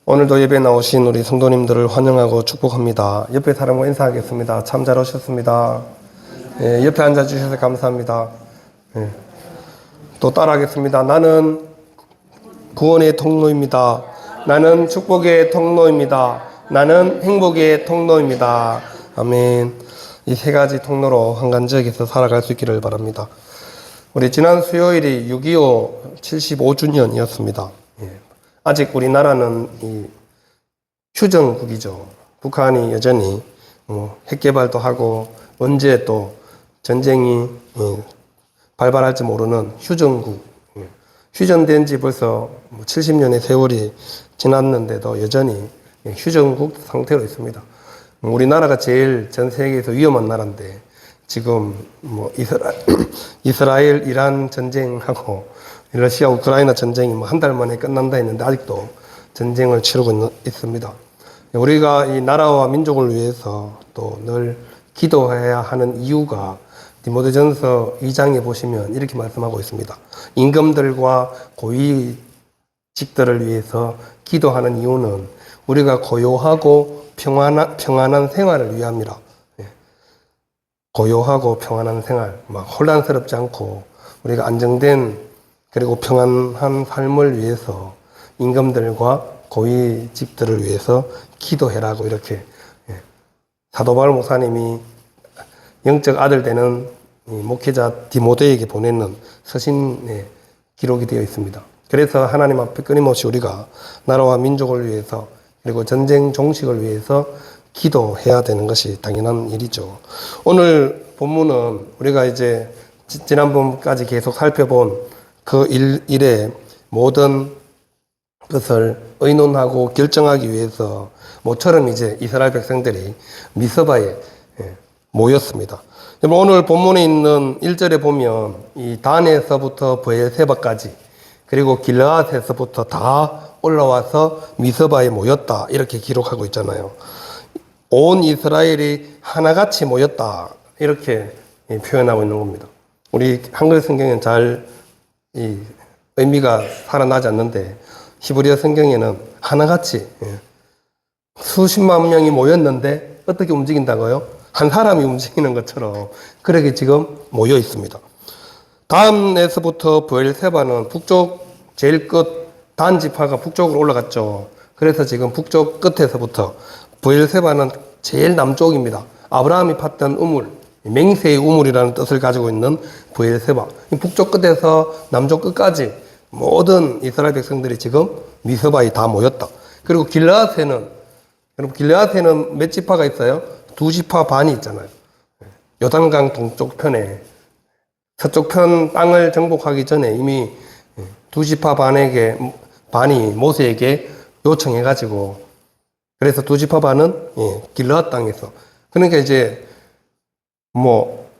오늘도 예배 나오신 우리 성도님들을 환영하고 축복합니다. 옆에 사람과 인사하겠습니다. 참 잘 오셨습니다. 예, 옆에 앉아주셔서 감사합니다. 예, 또 따라하겠습니다. 나는 구원의 통로입니다. 나는 축복의 통로입니다. 나는 행복의 통로입니다. 아멘. 이 세 가지 통로로 한간지역에서 살아갈 수 있기를 바랍니다. 우리 지난 수요일이 6.25 75주년이었습니다. 예. 아직 우리나라는 이 휴전국이죠. 북한이 여전히 핵 개발도 하고 언제 또 전쟁이 발발할지 모르는 휴전국. 휴전된 지 벌써 70년의 세월이 지났는데도 여전히 휴전국 상태로 있습니다. 우리나라가 제일 전 세계에서 위험한 나라인데 지금 이스라엘 이란 전쟁하고 러시아 우크라이나 전쟁이 한 달 만에 끝난다 했는데 아직도 전쟁을 치르고 있습니다. 우리가 이 나라와 민족을 위해서 또 늘 기도해야 하는 이유가 디모데전서 2장에 보시면 이렇게 말씀하고 있습니다. 임금들과 고위직들을 위해서 기도하는 이유는 우리가 고요하고 평안한 생활을 위함이라. 고요하고 평안한 생활, 막 혼란스럽지 않고 우리가 안정된 그리고 평안한 삶을 위해서 임금들과 고위직들을 위해서 기도해라고 이렇게 사도 바울 목사님이 영적 아들 되는 목회자 디모데에게 보내는 서신에 기록이 되어 있습니다. 그래서 하나님 앞에 끊임없이 우리가 나라와 민족을 위해서 그리고 전쟁 종식을 위해서 기도해야 되는 것이 당연한 일이죠. 오늘 본문은 우리가 이제 지난번까지 계속 살펴본 그 일의 모든 것을 의논하고 결정하기 위해서 모처럼 이제 이스라엘 백성들이 미스바에 모였습니다. 오늘 본문에 있는 1절에 보면 이 단에서부터 브엘세바까지 그리고 길르앗에서부터 다 올라와서 미스바에 모였다 이렇게 기록하고 있잖아요. 온 이스라엘이 하나같이 모였다 이렇게 표현하고 있는 겁니다. 우리 한글 성경은 잘 이 의미가 살아나지 않는데 히브리어 성경에는 하나같이 수십만 명이 모였는데 어떻게 움직인다고요? 한 사람이 움직이는 것처럼 그렇게 지금 모여 있습니다. 다음에서부터 브엘세바는 북쪽 제일 끝 단 지파가 북쪽으로 올라갔죠. 그래서 지금 북쪽 끝에서부터 브엘세바는 제일 남쪽입니다. 아브라함이 팠던 우물, 맹세의 우물이라는 뜻을 가지고 있는 브엘세바. 북쪽 끝에서 남쪽 끝까지 모든 이스라엘 백성들이 지금 미스바에 다 모였다. 그리고 길르앗에는, 여러분 길르앗에는 몇 지파가 있어요? 2지파 반이 있잖아요. 요단강 동쪽 편에 서쪽 편 땅을 정복하기 전에 이미 2지파 반이 모세에게 요청해가지고 그래서 2지파 반은 길르앗 땅에서 그러니까 이제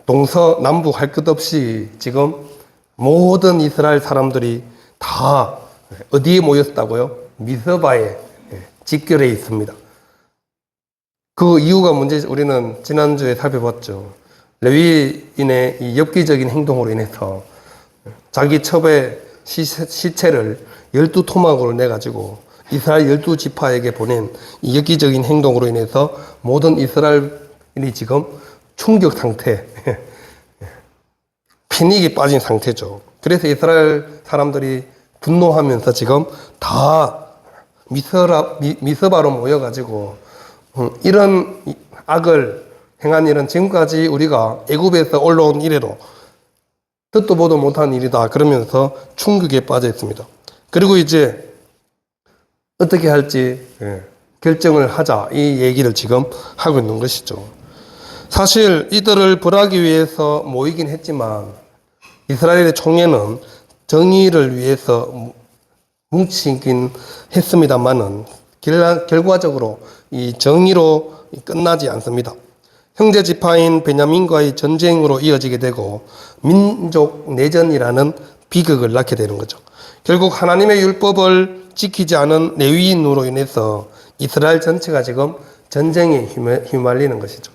동서남북 할 것 없이 지금 모든 이스라엘 사람들이 다 어디에 모였다고요? 미스바에 집결해 있습니다. 그 이유가 뭔지 우리는 지난주에 살펴봤죠. 레위인의 이 엽기적인 행동으로 인해서 자기 첩의 시체를 12토막으로 내가지고 이스라엘 12지파에게 보낸 이 엽기적인 행동으로 인해서 모든 이스라엘이 지금 충격 상태, 패닉이 빠진 상태죠. 그래서 이스라엘 사람들이 분노하면서 지금 다 미스바로 모여가지고 이런 악을 행한 일은 지금까지 우리가 애굽에서 올라온 이래로 듣도 보도 못한 일이다 그러면서 충격에 빠져 있습니다. 그리고 이제 어떻게 할지 결정을 하자 이 얘기를 지금 하고 있는 것이죠. 사실 이들을 벌하기 위해서 모이긴 했지만 이스라엘의 총회는 정의를 위해서 뭉치긴 했습니다만은 결과적으로 이 정의로 끝나지 않습니다. 형제 지파인 베냐민과의 전쟁으로 이어지게 되고 민족 내전이라는 비극을 낳게 되는 거죠. 결국 하나님의 율법을 지키지 않은 레위인으로 인해서 이스라엘 전체가 지금 전쟁에 휘말리는 것이죠.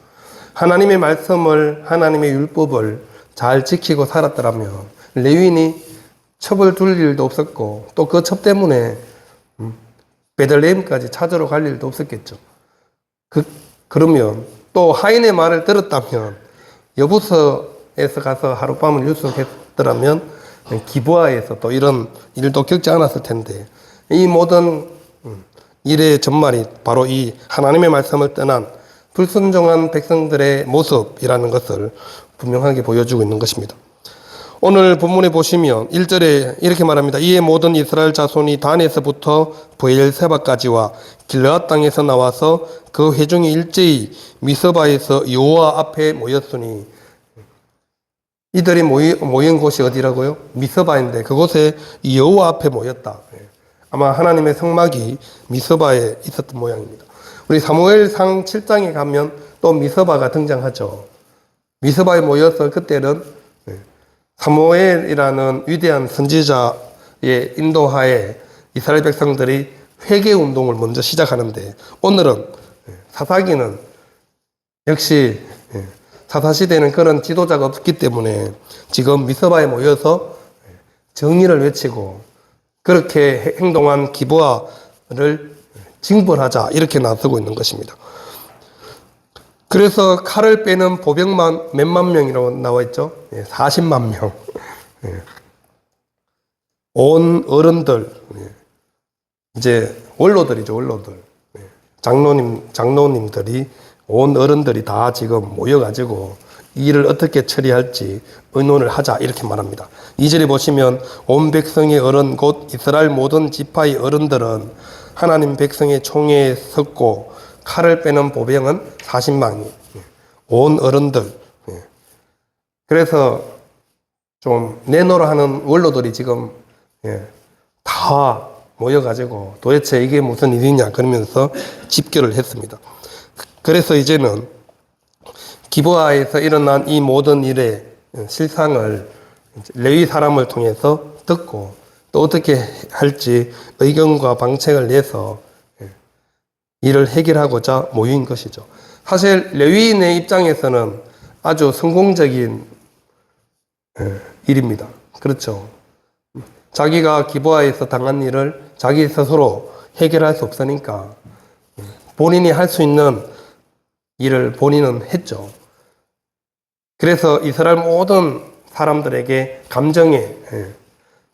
하나님의 말씀을, 하나님의 율법을 잘 지키고 살았더라면 레위인이 첩을 둘 일도 없었고 또 그 첩 때문에 베들레헴까지 찾으러 갈 일도 없었겠죠. 그러면 또 하인의 말을 들었다면 여부서에서 가서 하룻밤을 유숙했더라면 기브아에서 또 이런 일도 겪지 않았을 텐데 이 모든 일의 전말이 바로 이 하나님의 말씀을 떠난 불순종한 백성들의 모습이라는 것을 분명하게 보여주고 있는 것입니다. 오늘 본문에 보시면 1절에 이렇게 말합니다. 이에 모든 이스라엘 자손이 단에서부터 브엘세바까지와 길르앗 땅에서 나와서 그 회중이 일제히 미스바에서 여호와 앞에 모였으니, 이들이 모인 곳이 어디라고요? 미스바인데 그곳에 여호와 앞에 모였다. 아마 하나님의 성막이 미스바에 있었던 모양입니다. 우리 사무엘상 7장에 가면 또 미스바가 등장하죠. 미스바에 모여서 그때는 사무엘이라는 위대한 선지자의 인도하에 이스라엘 백성들이 회개 운동을 먼저 시작하는데, 오늘은 사사기는 역시 사사시대는 그런 지도자가 없기 때문에 지금 미스바에 모여서 정의를 외치고 그렇게 행동한 기브아를 징벌하자 이렇게 나서고 있는 것입니다. 그래서 칼을 빼는 보병만 몇만 명이라고 나와 있죠. 40만 명. 온 어른들, 이제 원로들이죠, 원로들. 장로님들이, 온 어른들이 다 지금 모여가지고 이 일을 어떻게 처리할지 의논을 하자 이렇게 말합니다. 2절에 보시면 온 백성의 어른 곧 이스라엘 모든 지파의 어른들은 하나님 백성의 총회에 섰고 칼을 빼는 보병은 40만이, 온 어른들. 그래서 좀 내노라 하는 원로들이 지금 다 모여가지고 도대체 이게 무슨 일이냐 그러면서 집결을 했습니다. 그래서 이제는 기브아에서 일어난 이 모든 일의 실상을 레위 사람을 통해서 듣고 또 어떻게 할지 의견과 방책을 내서 이를 해결하고자 모인 것이죠. 사실 레위인의 입장에서는 아주 성공적인 일입니다. 그렇죠. 자기가 기브아에서 당한 일을 자기 스스로 해결할 수 없으니까 본인이 할 수 있는 일을 본인은 했죠. 그래서 이스라엘 모든 사람들에게 감정에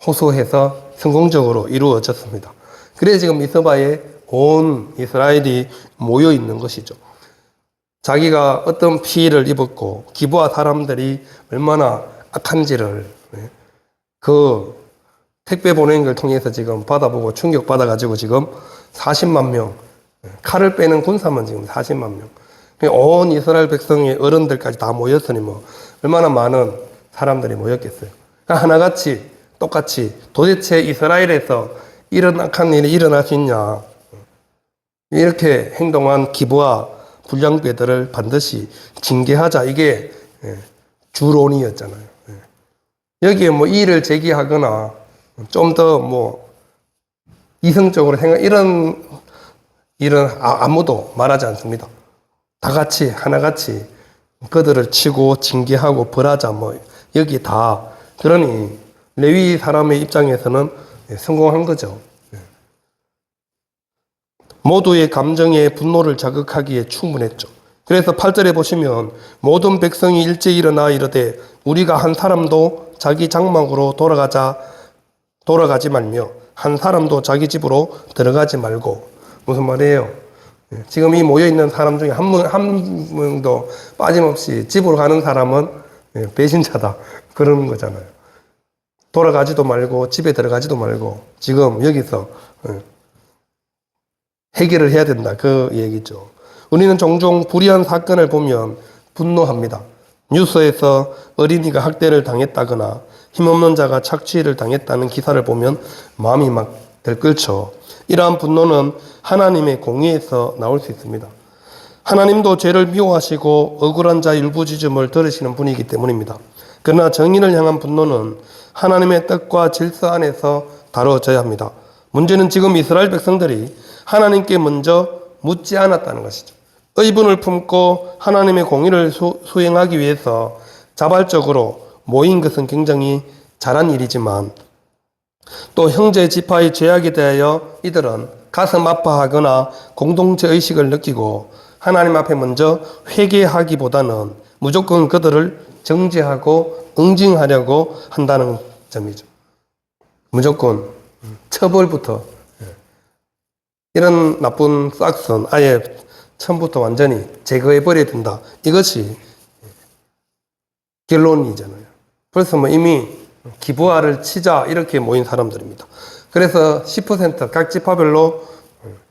호소해서 성공적으로 이루어졌습니다. 그래서 지금 미스바에 온 이스라엘이 모여 있는 것이죠. 자기가 어떤 피해를 입었고 기브아 사람들이 얼마나 악한지를 그 택배 보내는 걸 통해서 지금 받아보고 충격받아가지고 지금 40만 명, 칼을 빼는 군사만 지금 40만 명, 온 이스라엘 백성의 어른들까지 다 모였으니 뭐 얼마나 많은 사람들이 모였겠어요. 그러니까 하나같이 똑같이 도대체 이스라엘에서 이런 악한 일이 일어날 수 있냐, 이렇게 행동한 기브아 불량배들을 반드시 징계하자, 이게 주론이었잖아요. 여기에 뭐 이의를 제기하거나 좀 더 뭐 이성적으로 이런 일은 아무도 말하지 않습니다. 다 같이 하나같이 그들을 치고 징계하고 벌하자, 뭐 여기 다. 그러니 레위 사람의 입장에서는 성공한 거죠. 모두의 감정에 분노를 자극하기에 충분했죠. 그래서 8절에 보시면 모든 백성이 일제히 일어나 이르되 우리가 한 사람도 자기 장막으로 돌아가지 말며 한 사람도 자기 집으로 들어가지 말고. 무슨 말이에요? 지금 이 모여있는 사람 중에 한 명도 빠짐없이 집으로 가는 사람은 배신자다, 그러는 거잖아요. 돌아가지도 말고 집에 들어가지도 말고 지금 여기서 해결을 해야 된다, 그 얘기죠. 우리는 종종 불의한 사건을 보면 분노합니다. 뉴스에서 어린이가 학대를 당했다거나 힘없는 자가 착취를 당했다는 기사를 보면 마음이 막 들끓죠. 이러한 분노는 하나님의 공의에서 나올 수 있습니다. 하나님도 죄를 미워하시고 억울한 자의 울부짖음을 들으시는 분이기 때문입니다. 그러나 정의를 향한 분노는 하나님의 뜻과 질서 안에서 다뤄져야 합니다. 문제는 지금 이스라엘 백성들이 하나님께 먼저 묻지 않았다는 것이죠. 의분을 품고 하나님의 공의를 수행하기 위해서 자발적으로 모인 것은 굉장히 잘한 일이지만 또 형제 지파의 죄악에 대하여 이들은 가슴 아파하거나 공동체 의식을 느끼고 하나님 앞에 먼저 회개하기보다는 무조건 그들을 정죄하고 응징하려고 한다는 점이죠. 무조건 처벌부터. 이런 나쁜 싹슨 아예 처음부터 완전히 제거해버려야 된다. 이것이 결론이잖아요. 벌써 뭐 이미 기부화를 치자 이렇게 모인 사람들입니다. 그래서 10% 각 지파별로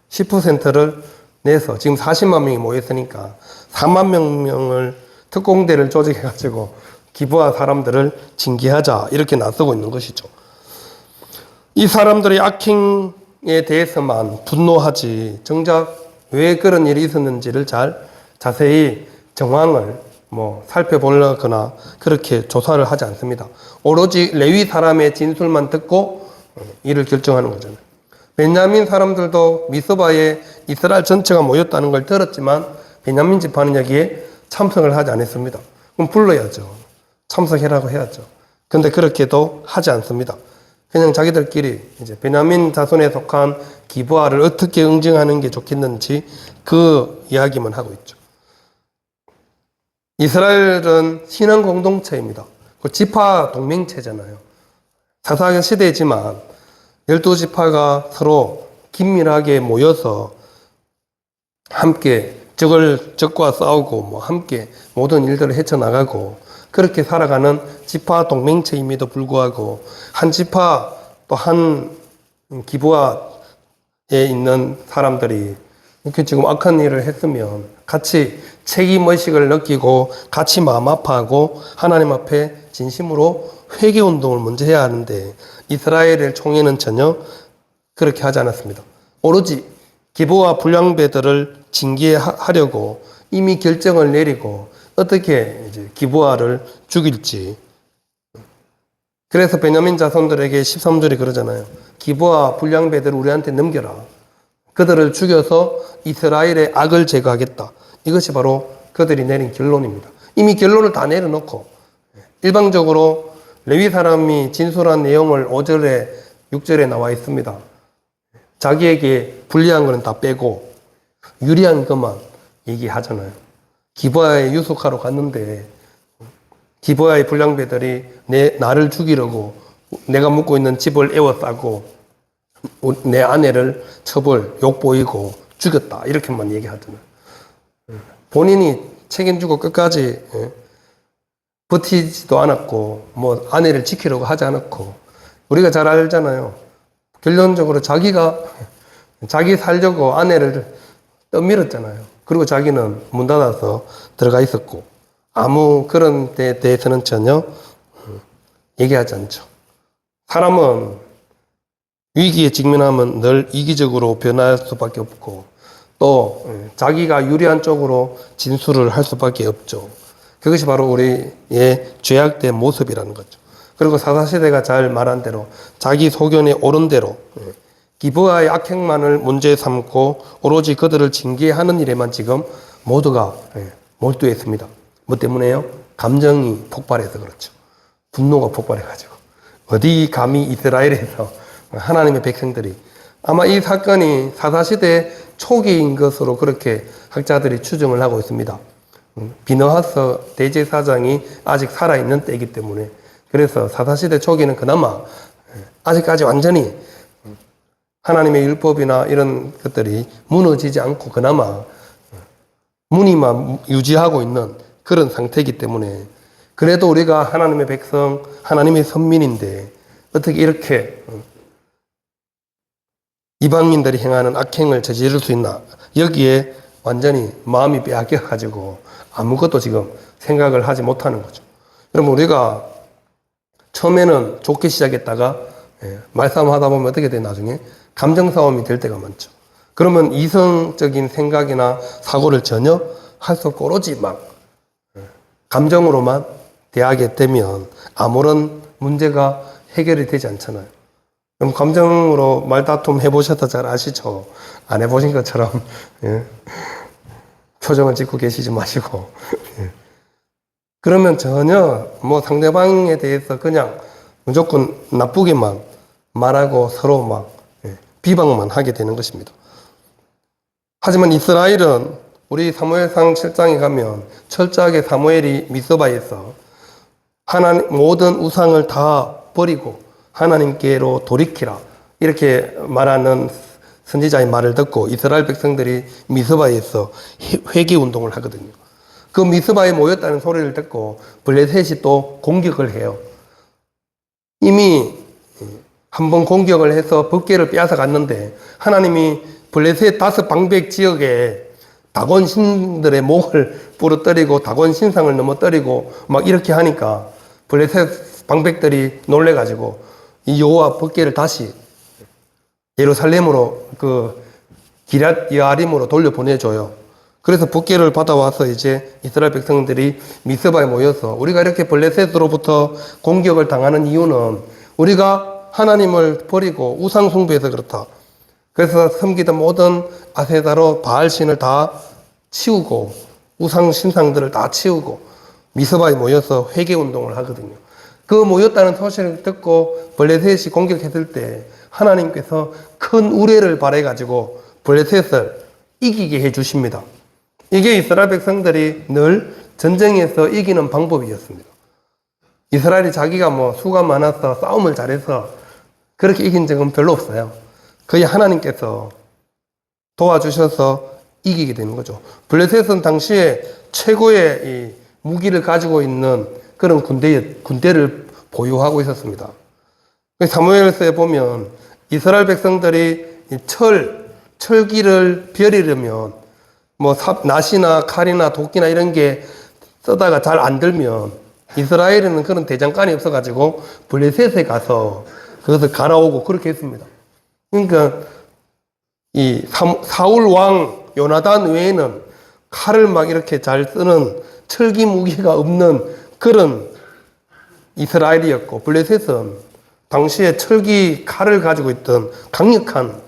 10%를 내서 지금 40만 명이 모였으니까 4만 명을 특공대를 조직해가지고 기부화 사람들을 징계하자 이렇게 나서고 있는 것이죠. 이 사람들의 악행에 대해서만 분노하지 정작 왜 그런 일이 있었는지를 자세히 정황을 살펴보거나 그렇게 조사를 하지 않습니다. 오로지 레위 사람의 진술만 듣고 이를 결정하는 거잖아요. 베냐민 사람들도 미스바에 이스라엘 전체가 모였다는 걸 들었지만 베냐민 지파는 여기에 참석을 하지 않았습니다. 그럼 불러야죠. 참석해라고 해야죠. 근데 그렇게도 하지 않습니다. 그냥 자기들끼리 이제 베냐민 자손에 속한 기브아를 어떻게 응징하는 게 좋겠는지 그 이야기만 하고 있죠. 이스라엘은 신앙 공동체입니다. 그 지파 동맹체잖아요. 사사기 시대지만 12지파가 서로 긴밀하게 모여서 함께 적과 싸우고 함께 모든 일들을 헤쳐나가고 그렇게 살아가는 지파 동맹체임에도 불구하고 한 지파 또 한 기브아에 있는 사람들이 이렇게 지금 악한 일을 했으면 같이 책임의식을 느끼고 같이 마음 아파하고 하나님 앞에 진심으로 회개운동을 먼저 해야 하는데 이스라엘의 총회는 전혀 그렇게 하지 않았습니다. 오로지 기브아 불량배들을 징계하려고 이미 결정을 내리고 어떻게 이제 기브아를 죽일지. 그래서 베냐민 자손들에게 13절이 그러잖아요. 기브아 불량배들을 우리한테 넘겨라. 그들을 죽여서 이스라엘의 악을 제거하겠다. 이것이 바로 그들이 내린 결론입니다. 이미 결론을 다 내려놓고 일방적으로 레위 사람이 진술한 내용을 5절에 6절에 나와 있습니다. 자기에게 불리한 거는 다 빼고 유리한 것만 얘기하잖아요. 기브아에 유숙하러 갔는데 기브아의 불량배들이 나를 죽이려고 내가 묵고 있는 집을 에워싸고 내 아내를 욕 보이고 죽였다 이렇게만 얘기하잖아요. 본인이 책임지고 끝까지 버티지도 않았고 아내를 지키려고 하지 않았고 우리가 잘 알잖아요. 결론적으로 자기 살려고 아내를 떠밀었잖아요. 그리고 자기는 문 닫아서 들어가 있었고 아무 그런 데에 대해서는 전혀 얘기하지 않죠. 사람은 위기에 직면하면 늘 이기적으로 변할 수밖에 없고 또 자기가 유리한 쪽으로 진술을 할 수밖에 없죠. 그것이 바로 우리의 죄악된 모습이라는 거죠. 그리고 사사시대가 잘 말한 대로 자기 소견에 옳은 대로 기브아의 악행만을 문제 삼고 오로지 그들을 징계하는 일에만 지금 모두가 몰두했습니다. 뭐 때문에요? 감정이 폭발해서 그렇죠. 분노가 폭발해가지고 어디 감히 이스라엘에서 하나님의 백성들이 아마 이 사건이 사사시대 초기인 것으로 그렇게 학자들이 추정을 하고 있습니다. 비느하스 대제사장이 아직 살아있는 때이기 때문에 그래서 사사시대 초기는 그나마 아직까지 완전히 하나님의 율법이나 이런 것들이 무너지지 않고 그나마 무늬만 유지하고 있는 그런 상태이기 때문에 그래도 우리가 하나님의 백성, 하나님의 선민인데 어떻게 이렇게 이방인들이 행하는 악행을 저지를 수 있나? 여기에 완전히 마음이 빼앗겨가지고 아무것도 지금 생각을 하지 못하는 거죠. 여러분 우리가 처음에는 좋게 시작했다가 말싸움 하다 보면 어떻게 돼? 나중에 감정 싸움이 될 때가 많죠. 그러면 이성적인 생각이나 사고를 전혀 할 수 없고 오로지 감정으로만 대하게 되면 아무런 문제가 해결이 되지 않잖아요. 그럼 감정으로 말다툼 해보셔서 잘 아시죠? 안 해보신 것처럼 표정을 짓고 계시지 마시고 그러면 전혀 상대방에 대해서 그냥 무조건 나쁘게만 말하고 서로 비방만 하게 되는 것입니다. 하지만 이스라엘은 우리 사무엘상 7장에 가면 철저하게 사무엘이 미스바에서 하나님 모든 우상을 다 버리고 하나님께로 돌이키라 이렇게 말하는 선지자의 말을 듣고 이스라엘 백성들이 미스바에서 회개 운동을 하거든요. 그 미스바에 모였다는 소리를 듣고 블레셋이 또 공격을 해요. 이미 한번 공격을 해서 법궤를 빼앗아 갔는데 하나님이 블레셋 5방백 지역에 다곤 신들의 목을 부러뜨리고 다곤 신상을 넘어뜨리고 막 이렇게 하니까 블레셋 방백들이 놀래가지고 이 여호와 법궤를 다시 예루살렘으로 그 기럇 여아림으로 돌려보내줘요. 그래서 법궤를 받아와서 이제 이스라엘 백성들이 미스바에 모여서 우리가 이렇게 블레셋으로부터 공격을 당하는 이유는 우리가 하나님을 버리고 우상 숭배해서 그렇다. 그래서 섬기던 모든 아세다로 바알신을 다 치우고 우상 신상들을 다 치우고 미스바에 모여서 회개 운동을 하거든요. 그 모였다는 소식을 듣고 블레셋이 공격했을 때 하나님께서 큰 우레를 발해가지고 블레셋을 이기게 해주십니다. 이게 이스라엘 백성들이 늘 전쟁에서 이기는 방법이었습니다. 이스라엘이 자기가 뭐 수가 많아서 싸움을 잘해서 그렇게 이긴 적은 별로 없어요. 거의 하나님께서 도와주셔서 이기게 되는 거죠. 블레셋은 당시에 최고의 이 무기를 가지고 있는 그런 군대를 보유하고 있었습니다. 사무엘서에 보면 이스라엘 백성들이 철기를 벼리려면 뭐 낫이나 칼이나 도끼나 이런 게 쓰다가 잘 안 들면 이스라엘에는 그런 대장간이 없어가지고 블레셋에 가서 그것을 갈아오고 그렇게 했습니다. 그러니까 이 사울 왕 요나단 외에는 칼을 막 이렇게 잘 쓰는 철기 무기가 없는 그런 이스라엘이었고 블레셋은 당시에 철기 칼을 가지고 있던 강력한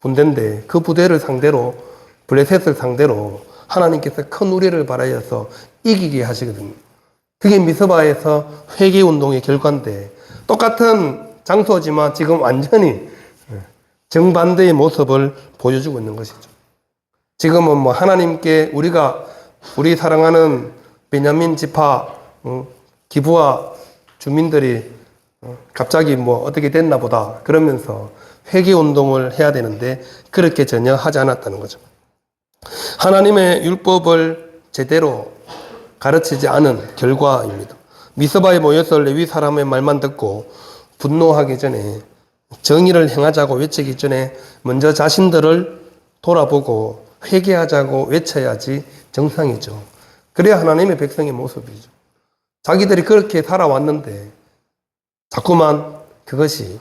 군대인데 그 부대를 상대로 블레셋을 상대로 하나님께서 큰 우레를 발하여서 이기게 하시거든요. 그게 미스바에서 회개 운동의 결과인데 똑같은 장소지만 지금 완전히 정반대의 모습을 보여주고 있는 것이죠. 지금은 뭐 하나님께 우리 사랑하는 베냐민 지파 기브아 주민들이 갑자기 뭐 어떻게 됐나 보다 그러면서 회개 운동을 해야 되는데 그렇게 전혀 하지 않았다는 거죠. 하나님의 율법을 제대로 가르치지 않은 결과입니다. 미스바에 모여서 레위 사람의 말만 듣고 분노하기 전에 정의를 행하자고 외치기 전에 먼저 자신들을 돌아보고 회개하자고 외쳐야지 정상이죠. 그래야 하나님의 백성의 모습이죠. 자기들이 그렇게 살아왔는데 자꾸만 그것이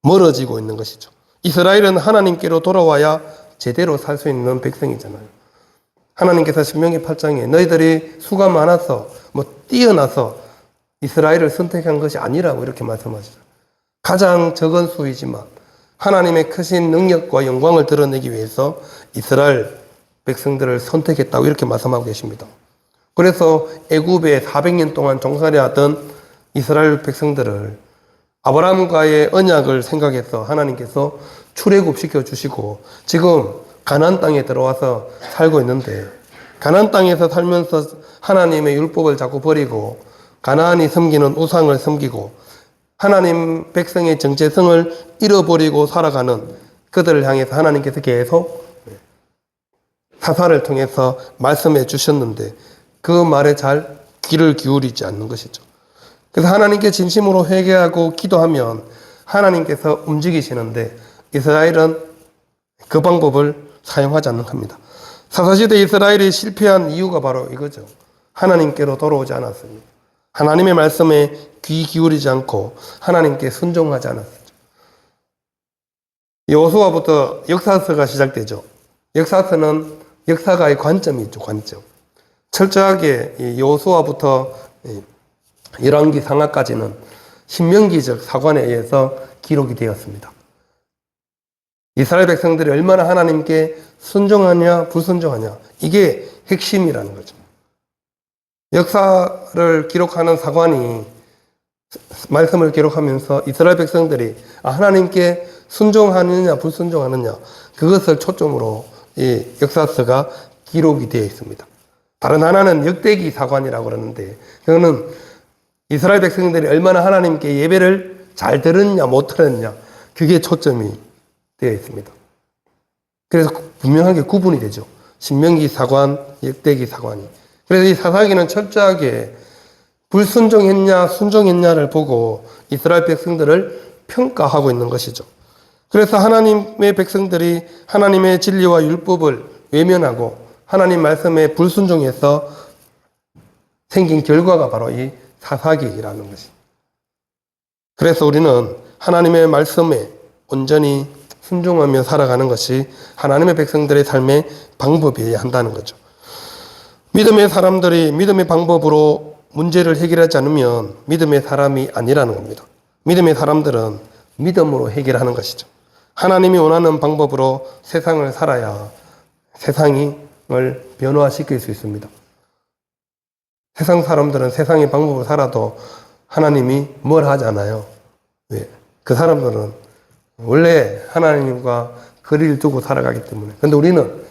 멀어지고 있는 것이죠. 이스라엘은 하나님께로 돌아와야 제대로 살 수 있는 백성이잖아요. 하나님께서 신명기 8장에 너희들이 수가 많아서 뛰어나서 이스라엘을 선택한 것이 아니라고 이렇게 말씀하시죠. 가장 적은 수이지만 하나님의 크신 능력과 영광을 드러내기 위해서 이스라엘 백성들을 선택했다고 이렇게 말씀하고 계십니다. 그래서 애굽에 400년 동안 종살이 하던 이스라엘 백성들을 아브라함과의 언약을 생각해서 하나님께서 출애굽시켜 주시고 지금 가나안 땅에 들어와서 살고 있는데 가나안 땅에서 살면서 하나님의 율법을 자꾸 버리고 가나안이 섬기는 우상을 섬기고 하나님 백성의 정체성을 잃어버리고 살아가는 그들을 향해서 하나님께서 계속 사사를 통해서 말씀해 주셨는데 그 말에 잘 귀를 기울이지 않는 것이죠. 그래서 하나님께 진심으로 회개하고 기도하면 하나님께서 움직이시는데 이스라엘은 그 방법을 사용하지 않는 겁니다. 사사시대 이스라엘이 실패한 이유가 바로 이거죠. 하나님께로 돌아오지 않았습니다. 하나님의 말씀에 귀 기울이지 않고 하나님께 순종하지 않았죠. 여호수아부터 역사서가 시작되죠. 역사서는 역사가의 관점이 있죠. 관점. 철저하게 여호수아부터 열왕기 상하까지는 신명기적 사관에 의해서 기록이 되었습니다. 이스라엘 백성들이 얼마나 하나님께 순종하냐 불순종하냐 이게 핵심이라는 거죠. 역사를 기록하는 사관이 말씀을 기록하면서 이스라엘 백성들이 하나님께 순종하느냐 불순종하느냐 그것을 초점으로 이 역사서가 기록이 되어 있습니다. 다른 하나는 역대기 사관이라고 그러는데 그거는 이스라엘 백성들이 얼마나 하나님께 예배를 잘 들었냐 못 들었냐 그게 초점이 되어 있습니다. 그래서 분명하게 구분이 되죠. 신명기 사관, 역대기 사관이. 그래서 이 사사기는 철저하게 불순종했냐 순종했냐를 보고 이스라엘 백성들을 평가하고 있는 것이죠. 그래서 하나님의 백성들이 하나님의 진리와 율법을 외면하고 하나님 말씀에 불순종해서 생긴 결과가 바로 이 사사기라는 것입니다. 그래서 우리는 하나님의 말씀에 온전히 순종하며 살아가는 것이 하나님의 백성들의 삶의 방법이어야 한다는 거죠. 믿음의 사람들이 믿음의 방법으로 문제를 해결하지 않으면 믿음의 사람이 아니라는 겁니다. 믿음의 사람들은 믿음으로 해결하는 것이죠. 하나님이 원하는 방법으로 세상을 살아야 세상을 변화시킬 수 있습니다. 세상 사람들은 세상의 방법으로 살아도 하나님이 뭘 하지 않아요. 왜? 그 사람들은 원래 하나님과 거리를 두고 살아가기 때문에. 근데 우리는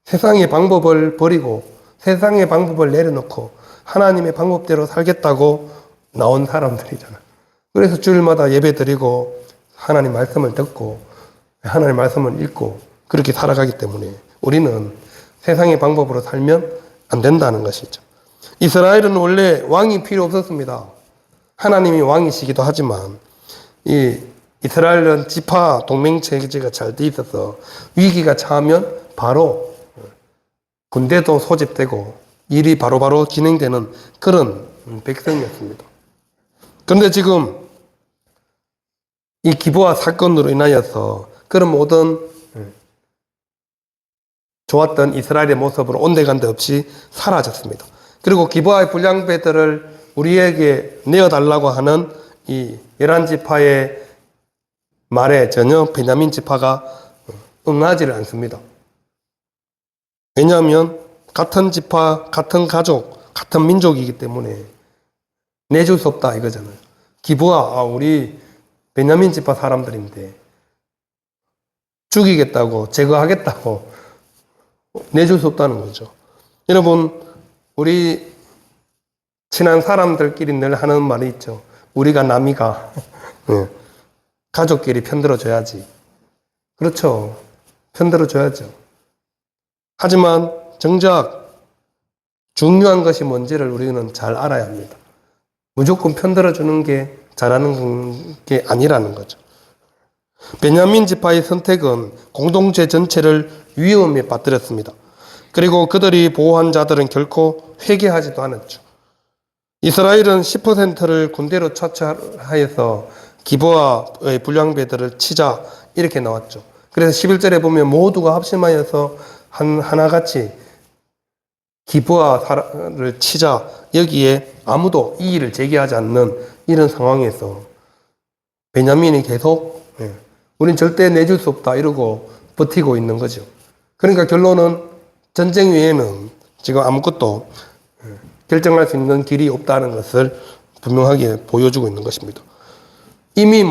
세상의 방법을 버리고 세상의 방법을 내려놓고 하나님의 방법대로 살겠다고 나온 사람들이잖아요. 그래서 주일마다 예배 드리고 하나님 말씀을 듣고 하나님 말씀을 읽고 그렇게 살아가기 때문에 우리는 세상의 방법으로 살면 안 된다는 것이죠. 이스라엘은 원래 왕이 필요 없었습니다. 하나님이 왕이시기도 하지만 이 이스라엘은 지파 동맹체제가 잘 돼 있어서 위기가 처하면 바로 군대도 소집되고 일이 바로바로 진행되는 그런 백성이었습니다. 그런데 지금 이 기브아 사건으로 인하여서 그런 모든 좋았던 이스라엘의 모습으로 온데간데 없이 사라졌습니다. 그리고 기브아의 불량배들을 우리에게 내어달라고 하는 이 11지파의 말에 전혀 베냐민 지파가 응하지를 않습니다. 왜냐하면 같은 지파, 같은 가족, 같은 민족이기 때문에 내줄 수 없다 이거잖아요. 기브아, 우리 베냐민 지파 사람들인데 죽이겠다고, 제거하겠다고 내줄 수 없다는 거죠. 여러분, 우리 친한 사람들끼리 늘 하는 말이 있죠. 우리가 남이가 가족끼리 편들어줘야지. 그렇죠. 편들어줘야죠. 하지만 정작 중요한 것이 뭔지를 우리는 잘 알아야 합니다. 무조건 편들어주는 게 잘하는 게 아니라는 거죠. 베냐민 지파의 선택은 공동체 전체를 위험에 빠뜨렸습니다. 그리고 그들이 보호한 자들은 결코 회개하지도 않았죠. 이스라엘은 10%를 군대로 차출하여서 기브아의 불량배들을 치자 이렇게 나왔죠. 그래서 11절에 보면 모두가 합심하여서 하나같이 기브아를 치자 여기에 아무도 이의를 제기하지 않는 이런 상황에서 베냐민이 계속 우린 절대 내줄 수 없다 이러고 버티고 있는 거죠. 그러니까 결론은 전쟁 외에는 지금 아무것도 결정할 수 있는 길이 없다는 것을 분명하게 보여주고 있는 것입니다. 이미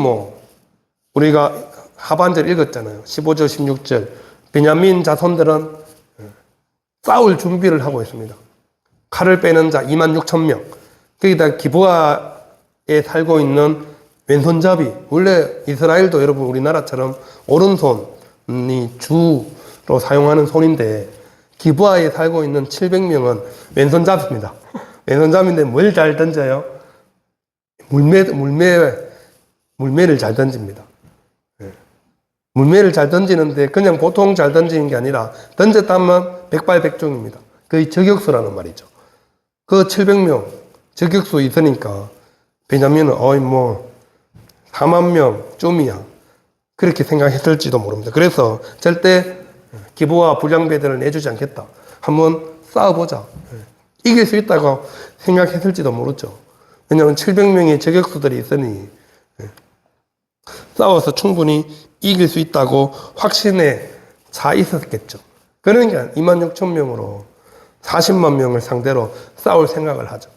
우리가 하반절 읽었잖아요. 15절, 16절. 베냐민 자손들은 싸울 준비를 하고 있습니다. 칼을 빼는 자 26,000명. 거기다 기브아에 살고 있는 왼손잡이. 원래 이스라엘도 여러분 우리나라처럼 오른손이 주로 사용하는 손인데 기브아에 살고 있는 700명은 왼손잡이입니다. 왼손잡이인데 뭘 잘 던져요? 물매를 잘 던집니다. 물매를 잘 던지는데 그냥 보통 잘 던지는 게 아니라 던졌다면 백발백중입니다. 거의 저격수라는 말이죠. 그 700명 저격수 있으니까 베냐민은 4만 명 좀이야 그렇게 생각했을지도 모릅니다. 그래서 절대 기브아 불량배들을 내주지 않겠다. 한번 싸워보자. 이길 수 있다고 생각했을지도 모르죠. 왜냐하면 700명의 저격수들이 있으니 싸워서 충분히 이길 수 있다고 확신에 차 있었겠죠. 그러니까 26,000명으로 40만 명을 상대로 싸울 생각을 하죠.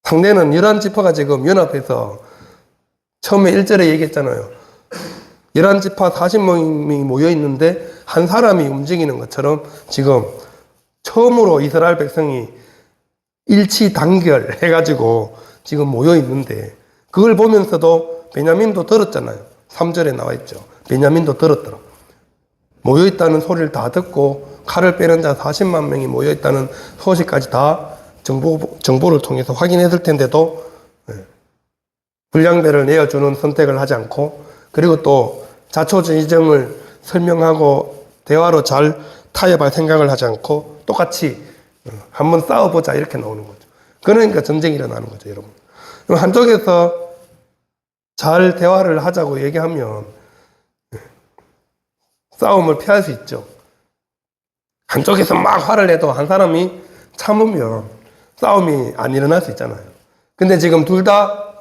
상대는 11지파가 지금 연합해서 처음에 1절에 얘기했잖아요. 11지파 40명이 모여 있는데 한 사람이 움직이는 것처럼 지금 처음으로 이스라엘 백성이 일치 단결 해가지고 지금 모여 있는데, 그걸 보면서도 베냐민도 들었잖아요. 3절에 나와 있죠. 베냐민도 들었더라. 모여 있다는 소리를 다 듣고 칼을 빼는 자 40만 명이 모여 있다는 소식까지 다 정보를 통해서 확인했을 텐데도 불량배를 내어주는 선택을 하지 않고, 그리고 또 자초지정을 설명하고 대화로 잘 타협할 생각을 하지 않고 똑같이 한번 싸워보자 이렇게 나오는 거죠. 그러니까 전쟁이 일어나는 거죠, 여러분. 한쪽에서 잘 대화를 하자고 얘기하면 싸움을 피할 수 있죠. 한쪽에서 막 화를 내도 한 사람이 참으면 싸움이 안 일어날 수 있잖아요. 근데 지금 둘 다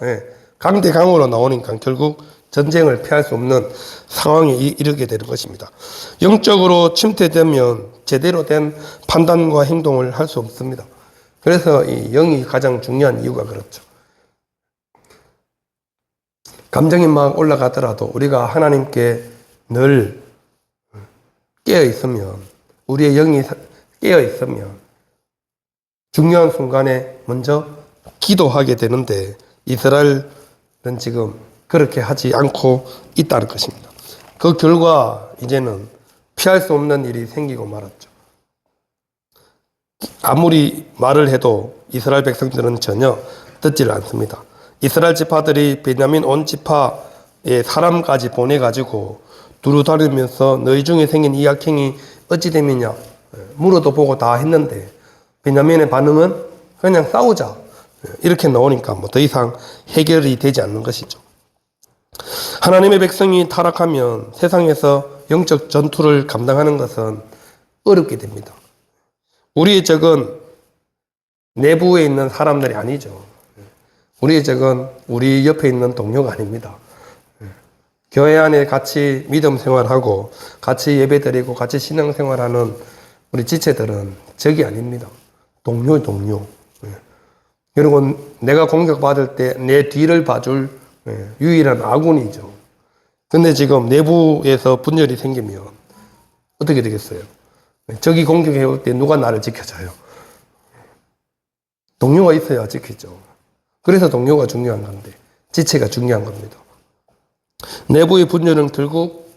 강대강으로 나오니까 결국 전쟁을 피할 수 없는 상황에 이르게 되는 것입니다. 영적으로 침체되면 제대로 된 판단과 행동을 할 수 없습니다. 그래서 이 영이 가장 중요한 이유가 그렇죠. 감정이 막 올라가더라도 우리가 하나님께 늘 깨어 있으면, 우리의 영이 깨어 있으면 중요한 순간에 먼저 기도하게 되는데, 이스라엘은 지금 그렇게 하지 않고 있다는 것입니다. 그 결과 이제는 피할 수 없는 일이 생기고 말았죠. 아무리 말을 해도 이스라엘 백성들은 전혀 듣지를 않습니다. 이스라엘 지파들이 베냐민 온 지파의 사람까지 보내가지고 두루 다니면서 너희 중에 생긴 이 악행이 어찌 됨이냐 물어도 보고 다 했는데, 베냐민의 반응은 그냥 싸우자 이렇게 나오니까 뭐 더 이상 해결이 되지 않는 것이죠. 하나님의 백성이 타락하면 세상에서 영적 전투를 감당하는 것은 어렵게 됩니다. 우리의 적은 내부에 있는 사람들이 아니죠. 우리의 적은 우리 옆에 있는 동료가 아닙니다. 교회 안에 같이 믿음 생활하고 같이 예배드리고 같이 신앙생활하는 우리 지체들은 적이 아닙니다. 동료의 동료. 그리고 내가 공격받을 때 내 뒤를 봐줄 유일한 아군이죠. 근데 지금 내부에서 분열이 생기면 어떻게 되겠어요? 적이 공격해 올 때 누가 나를 지켜줘요? 동료가 있어야 지키죠. 그래서 동료가 중요한 건데, 지체가 중요한 겁니다. 내부의 분열은 결국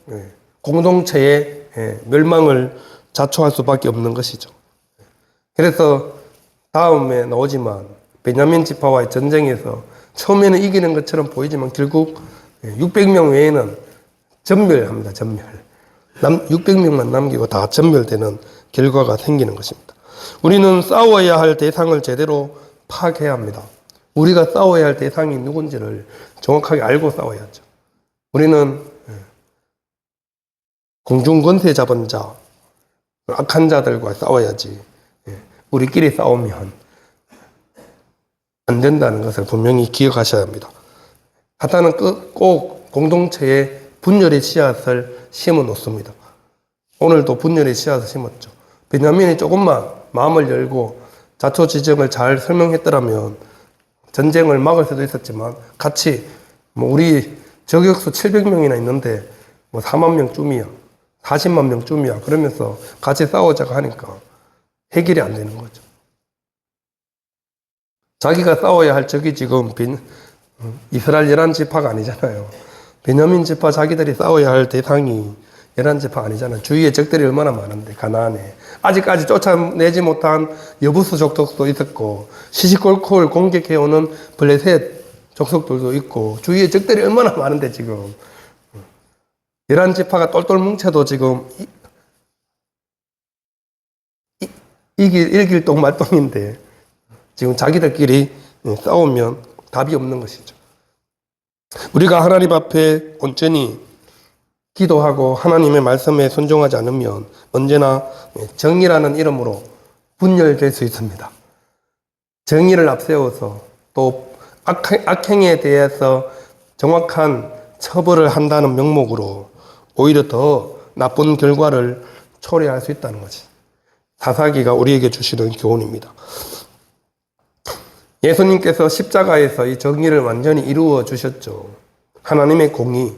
공동체의 멸망을 자초할 수밖에 없는 것이죠. 그래서 다음에 나오지만 베냐민 지파와의 전쟁에서 처음에는 이기는 것처럼 보이지만 결국 600명 외에는 전멸합니다. 전멸. 600명만 남기고 다 전멸되는 결과가 생기는 것입니다. 우리는 싸워야 할 대상을 제대로 파악해야 합니다. 우리가 싸워야 할 대상이 누군지를 정확하게 알고 싸워야죠. 우리는 공중권세 잡은 자, 악한 자들과 싸워야지 우리끼리 싸우면 안 된다는 것을 분명히 기억하셔야 합니다. 사탄은 꼭 공동체에 분열의 씨앗을 심어 놓습니다. 오늘도 분열의 씨앗을 심었죠. 베냐민이 조금만 마음을 열고 자초지정을 잘 설명했더라면 전쟁을 막을 수도 있었지만, 같이 우리 저격수 700명이나 있는데 4만 명쯤이야, 40만 명쯤이야 그러면서 같이 싸우자고 하니까 해결이 안 되는 거죠. 자기가 싸워야 할 적이 지금 이스라엘 11지파가 아니잖아요. 베냐민 지파 자기들이 싸워야 할 대상이 11지파 아니잖아요. 주위에 적들이 얼마나 많은데, 가나안에 아직까지 쫓아내지 못한 여부수 족속도 있었고, 시시콜콜 공격해오는 블레셋 족속들도 있고, 주위에 적들이 얼마나 많은데 지금 11지파가 똘똘 뭉쳐도 지금 이길 똥말똥인데 지금 자기들끼리 싸우면 답이 없는 것이죠. 우리가 하나님 앞에 온전히 기도하고 하나님의 말씀에 순종하지 않으면 언제나 정의라는 이름으로 분열될 수 있습니다. 정의를 앞세워서 또 악행에 대해서 정확한 처벌을 한다는 명목으로 오히려 더 나쁜 결과를 초래할 수 있다는 것이 사사기가 우리에게 주시는 교훈입니다. 예수님께서 십자가에서 이 정의를 완전히 이루어 주셨죠. 하나님의 공의,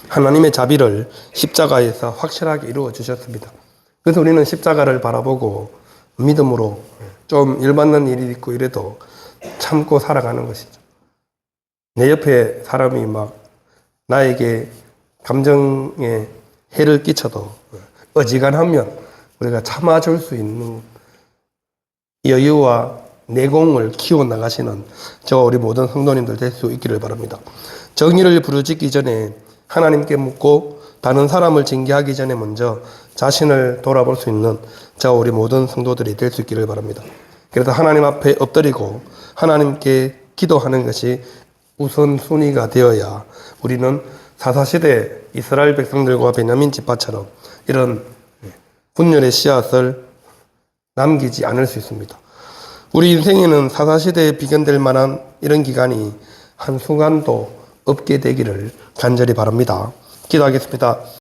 하나님의 자비를 십자가에서 확실하게 이루어 주셨습니다. 그래서 우리는 십자가를 바라보고 믿음으로 좀 열받는 일이 있고 이래도 참고 살아가는 것이죠. 내 옆에 사람이 막 나에게 감정에 해를 끼쳐도 어지간하면 우리가 참아줄 수 있는 여유와 내공을 키워나가시는 저와 우리 모든 성도님들 될 수 있기를 바랍니다. 정의를 부르짖기 전에 하나님께 묻고 다른 사람을 징계하기 전에 먼저 자신을 돌아볼 수 있는 저와 우리 모든 성도들이 될 수 있기를 바랍니다. 그래서 하나님 앞에 엎드리고 하나님께 기도하는 것이 우선순위가 되어야 우리는 사사시대 이스라엘 백성들과 베냐민 지파처럼 이런 분열의 씨앗을 남기지 않을 수 있습니다. 우리 인생에는 사사시대에 비견될 만한 이런 기간이 한순간도 없게 되기를 간절히 바랍니다. 기도하겠습니다.